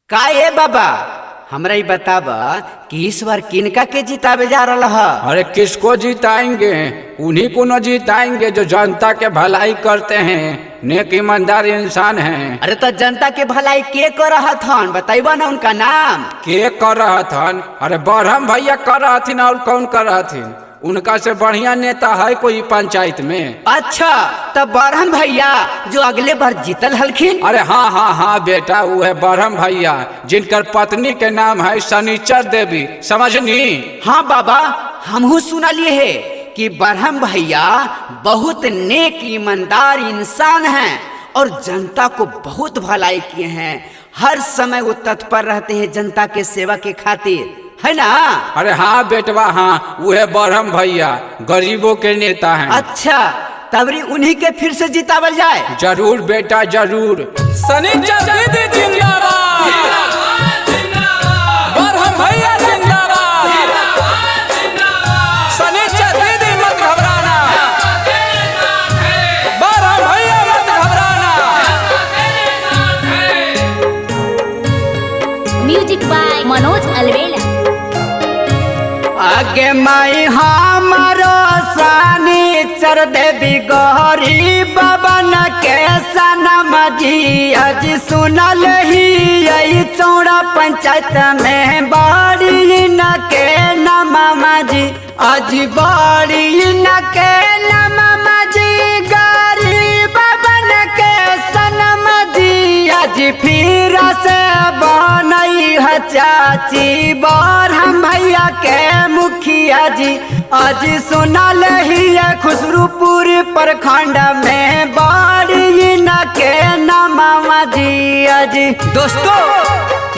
का ये बाबा हमरा ही बताबा कि इस बार किनका के जितावे जा रहा है? अरे किसको जिताएंगे? उन्हीं को न जिताएंगे जो जनता के भलाई करते हैं, नेक ईमानदार इंसान हैं। अरे तो जनता के भलाई के कर रहा था बताइबा ना उनका नाम। के कर रहा था? अरे बरहम भैया कर रहा थी और कौन कर रहा थी? उनका से बढ़िया नेता है कोई पंचायत में? अच्छा तब बरहम भैया जो अगले बार जीतल हलखिन। अरे हाँ हाँ हाँ बेटा, वो है बरहम भैया जिनकर पत्नी के नाम है शनिचर देवी, समझनी? हाँ बाबा हमहू सुना लिए है कि बरहम भैया बहुत नेक ईमानदार इंसान हैं और जनता को बहुत भलाई किए हैं। हर समय वो तत्पर रहते हैं जनता के सेवा के खातिर, है ना? अरे हाँ बेटवा, हाँ वो है बरहम भैया, गरीबों के नेता हैं। अच्छा तबरी उन्हीं के फिर से जितावल जाए। जरूर बेटा जरूर। शनिचर दीदी जिंदाबाद, बरहम भैया जिंदाबाद, शनिचर दीदी मत घबराना, बरहम भैया मत घबराना। Music by Manoj Alvela. आगे माई हमारो शनिचर देवी गरीब बन के सनम जी आज सुनल ही यही चौड़ा पंचायत में बड़ी न के नम जी आज बड़ी न के नम जी गरीब बन के सनम जी आज फिर से बनई है चाची बरहम भैया के मुखिया जी आज सुनल ही है खुसरूपुर प्रखंड में बड़ी न के नमवा जी आज। दोस्तों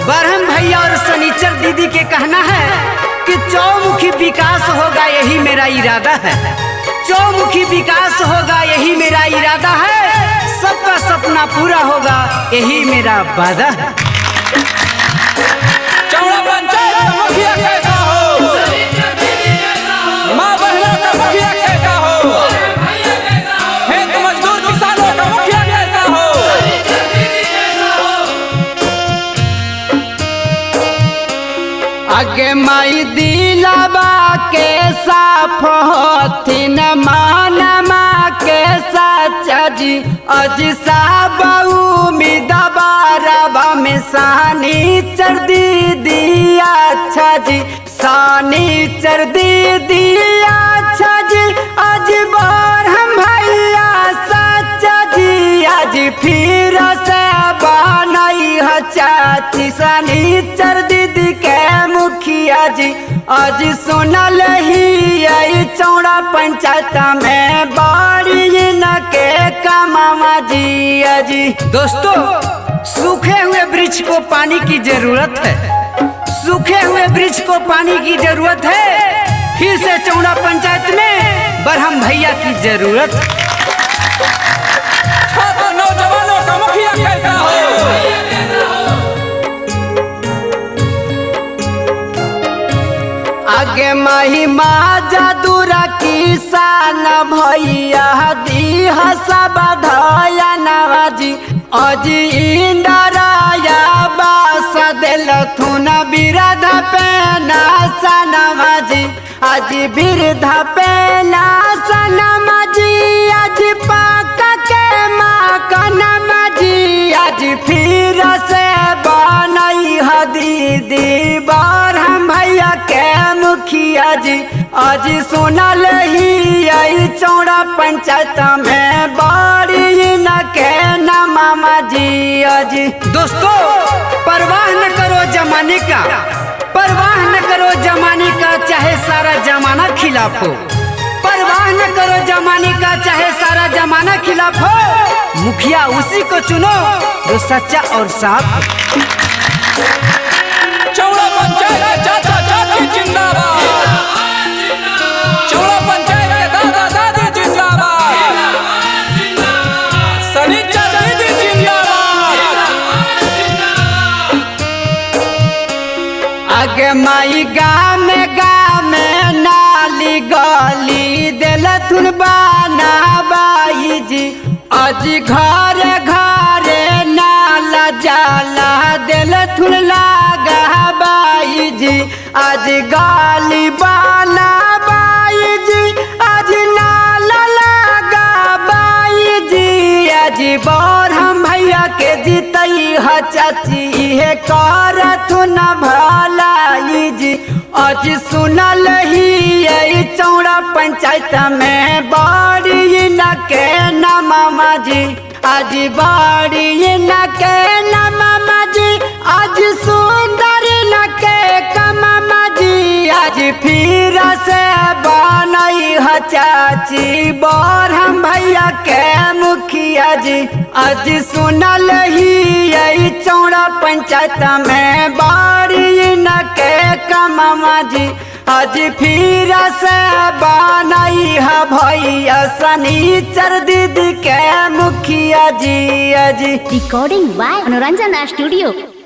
बरहम भैया और शनिचर दीदी के कहना है कि चौमुखी विकास होगा यही मेरा इरादा है, चौमुखी विकास होगा यही मेरा इरादा है, सबका सपना पूरा होगा यही मेरा वादा है। चौड़ा पंचायत का मुखिया कैसा हो, माँ बहनों का मुखिया कैसा हो, खेत मजदूर किसानों का मुखिया कैसा हो। आगे माई दिलाबा के साफ होती न मानमा के सच्चा जी अज सब उम्मीदवार में शनिचर दीदी अच्छा जी, शनिचर दीदी अच्छा जी आज बरहम भैया सच्चा जी आज फिर से बनई है चाची शनिचर दीदी के मुखिया जी आज सुनल ही यही चौड़ा पंचायत में बड़ी न के कमावा जी अजी। दोस्तों सूखे हुए वृक्ष को पानी की जरूरत है, सूखे हुए वृक्ष को पानी की जरूरत है, फिर से चौड़ा पंचायत में बरहम भैया की जरूरत है। छात्र नौजवानों का मुखिया कैसा हो, आगे महिमा जादूरा किसान भैया दी सब धया नवाजी अजी इंदराया बास दिल थुन बिरध पे नासनवाजी आज बिरध पे नासनवाजी आज पाक के माँ कनमाजी आज फिर से बनई है दीदी बरहम भैया के मुखिया जी आज सुनल ही यही चौड़ा पंचायत में बड़ी न के नमवा जी आज। दोस्तों परवाह न करो जमाने का, परवाह न करो जमाने का चाहे सारा जमाना खिलाफ हो, परवाह न करो जमाने का चाहे सारा जमाना खिलाफ हो, मुखिया उसी को चुनो जो सच्चा और साफ। चौड़ा पंचायत के चाचा चाची जिंदाबाद, चौड़ा पंचायत के दादा दादी जिंदाबाद, शनिचर दीदी जिंदाबाद। आगे माई गाँव में नाली गली दिलथुन बाना बाई जी आज घरे घरे नाला जाला दिलथुन जी आज गाली बाला बाई जी आज नाला लगा बाई जी आज बरहम भैया के जीतई ह चाची हे करथु न भलाई जी आज सुनल ही यही चौड़ा पंचायत में बड़ी न के न मामा जी आज बड़ी न के न मामा जी आज सुंदर न के कमामा जी आज फिर से बनई ह चाची बरहम भैया के मुखिया जी आज सुनल ही यही चौड़ा पंचायत में बड़ी न के कमामा जी आज फिर से बनई है भैया शनिचर दीदी के मुखिया जी आज Recording by Manoranjana Studio.